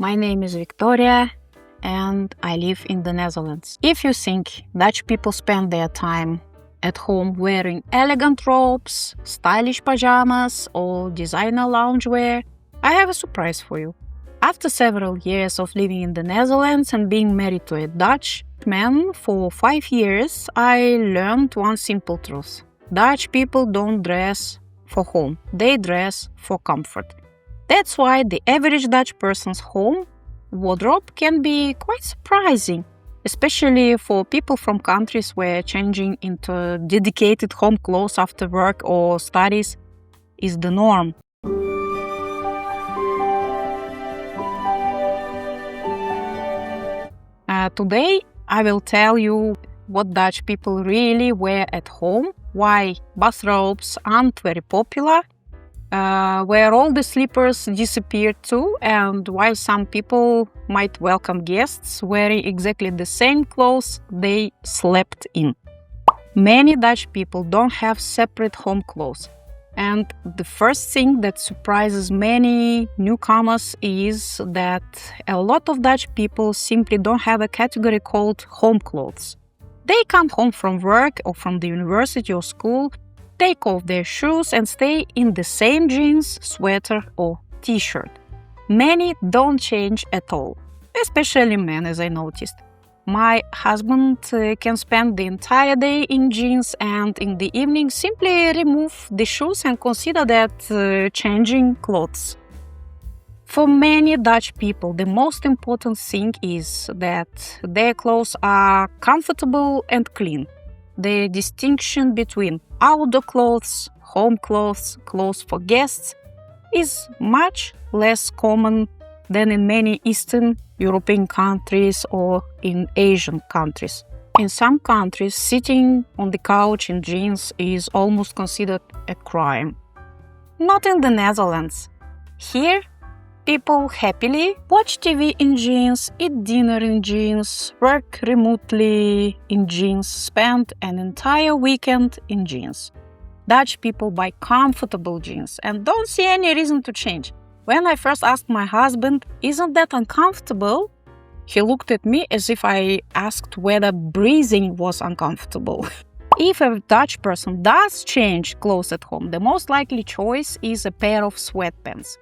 My name is Victoria and I live in the Netherlands. If you think Dutch people spend their time at home wearing elegant robes, stylish pajamas, or designer loungewear, I have a surprise for you. After several years of living in the Netherlands and being married to a Dutch man for 5 years, I learned one simple truth. Dutch people don't dress for home, they dress for comfort. That's why the average Dutch person's home wardrobe can be quite surprising, especially for people from countries where changing into dedicated home clothes after work or studies is the norm. Today, I will tell you what Dutch people really wear at home, why bathrobes aren't very popular, where all the slippers disappeared too, and why some people might welcome guests wearing exactly the same clothes they slept in. Many Dutch people don't have separate home clothes, and the first thing that surprises many newcomers is that a lot of Dutch people simply don't have a category called home clothes. They come home from work or from the university or school, take off their shoes and stay in the same jeans, sweater or t-shirt. Many don't change at all, especially men, as I noticed. My husband can spend the entire day in jeans and in the evening simply remove the shoes and consider that changing clothes. For many Dutch people, the most important thing is that their clothes are comfortable and clean. The distinction between outdoor clothes, home clothes, clothes for guests is much less common than in many Eastern European countries or in Asian countries. In some countries, sitting on the couch in jeans is almost considered a crime. Not in the Netherlands. Here, people happily watch TV in jeans, eat dinner in jeans, work remotely in jeans, spend an entire weekend in jeans. Dutch people buy comfortable jeans and don't see any reason to change. When I first asked my husband, "Isn't that uncomfortable?" he looked at me as if I asked whether breathing was uncomfortable. If a Dutch person does change clothes at home, the most likely choice is a pair of sweatpants.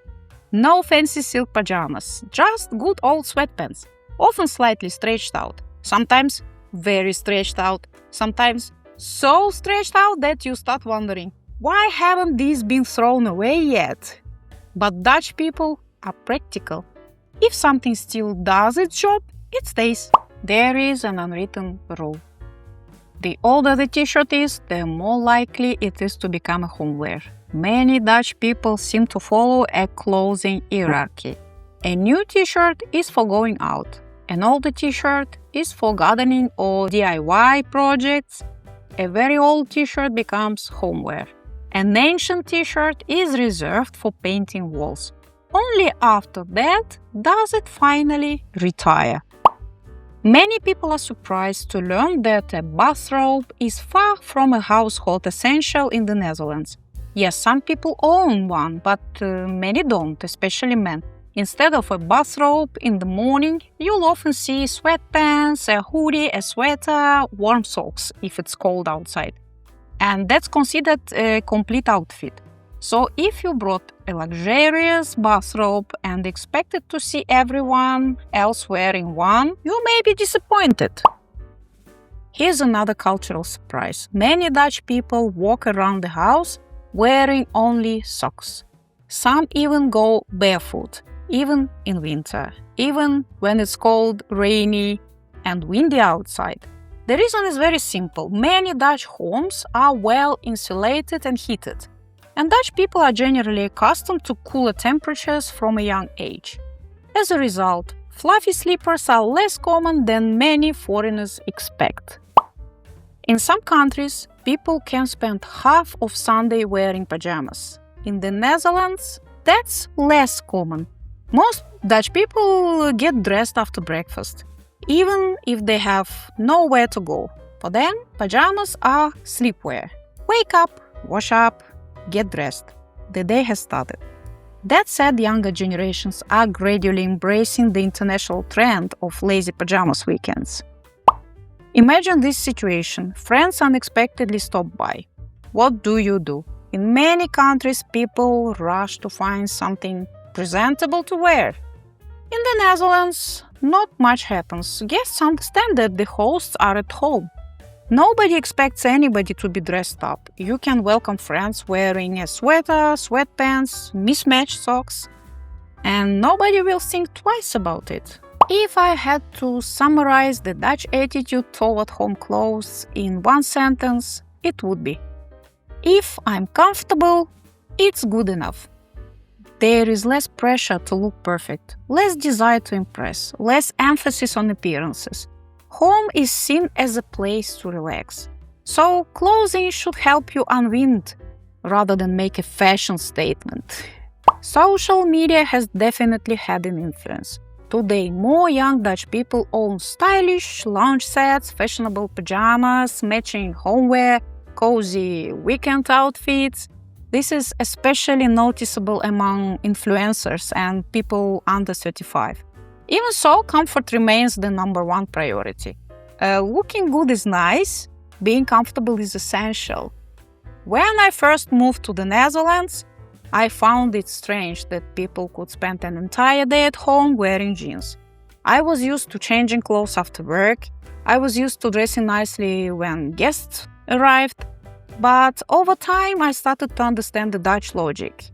No fancy silk pajamas, just good old sweatpants, often slightly stretched out, sometimes very stretched out, sometimes so stretched out that you start wondering, why haven't these been thrown away yet? But Dutch people are practical. If something still does its job, it stays. There is an unwritten rule. The older the t-shirt is, the more likely it is to become a homewear. Many Dutch people seem to follow a clothing hierarchy. A new t-shirt is for going out. An older t-shirt is for gardening or DIY projects. A very old t-shirt becomes homewear. An ancient t-shirt is reserved for painting walls. Only after that does it finally retire. Many people are surprised to learn that a bathrobe is far from a household essential in the Netherlands. Yes, some people own one, but many don't, especially men. Instead of a bathrobe in the morning, you'll often see sweatpants, a hoodie, a sweater, warm socks if it's cold outside. And that's considered a complete outfit. So if you brought a luxurious bathrobe and expected to see everyone else wearing one, you may be disappointed. Here's another cultural surprise. Many Dutch people walk around the house wearing only socks. Some even go barefoot, even in winter, even when it's cold, rainy, and windy outside. The reason is very simple. Many Dutch homes are well insulated and heated, and Dutch people are generally accustomed to cooler temperatures from a young age. As a result, fluffy slippers are less common than many foreigners expect. In some countries, people can spend half of Sunday wearing pajamas. In the Netherlands, that's less common. Most Dutch people get dressed after breakfast, even if they have nowhere to go. For them, pajamas are sleepwear. Wake up, wash up, get dressed. The day has started. That said, younger generations are gradually embracing the international trend of lazy pajamas weekends. Imagine this situation. Friends unexpectedly stop by. What do you do? In many countries, people rush to find something presentable to wear. In the Netherlands, not much happens. Guests understand that the hosts are at home. Nobody expects anybody to be dressed up. You can welcome friends wearing a sweater, sweatpants, mismatched socks, and nobody will think twice about it. If I had to summarize the Dutch attitude toward home clothes in one sentence, it would be: if I'm comfortable, it's good enough. There is less pressure to look perfect, less desire to impress, less emphasis on appearances. Home is seen as a place to relax. So clothing should help you unwind rather than make a fashion statement. Social media has definitely had an influence. Today, more young Dutch people own stylish lounge sets, fashionable pajamas, matching homeware, cozy weekend outfits. This is especially noticeable among influencers and people under 35. Even so, comfort remains the number one priority. Looking good is nice, being comfortable is essential. When I first moved to the Netherlands, I found it strange that people could spend an entire day at home wearing jeans. I was used to changing clothes after work. I was used to dressing nicely when guests arrived. But over time, I started to understand the Dutch logic.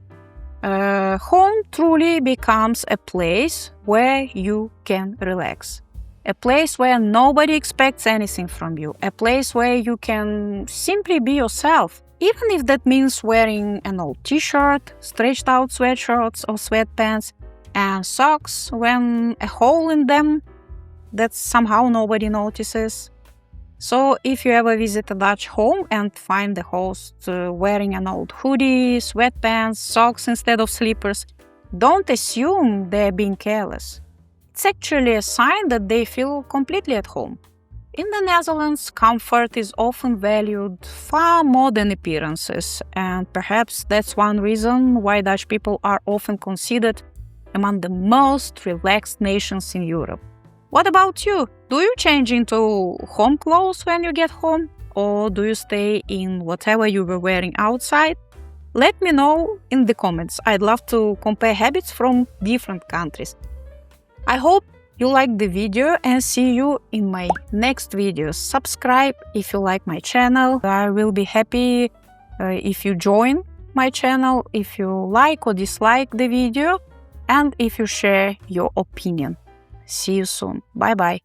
Home truly becomes a place where you can relax. A place where nobody expects anything from you. A place where you can simply be yourself. Even if that means wearing an old t-shirt, stretched out sweatshirts or sweatpants, and socks when a hole in them that somehow nobody notices. So if you ever visit a Dutch home and find the host wearing an old hoodie, sweatpants, socks instead of slippers, don't assume they're being careless. It's actually a sign that they feel completely at home. In the Netherlands, comfort is often valued far more than appearances, and perhaps that's one reason why Dutch people are often considered among the most relaxed nations in Europe. What about you? Do you change into home clothes when you get home? Or do you stay in whatever you were wearing outside? Let me know in the comments. I'd love to compare habits from different countries. I hope you liked the video and see you in my next videos. Subscribe if you like my channel. I will be happy if you join my channel, if you like or dislike the video, and if you share your opinion. See you soon. Bye bye.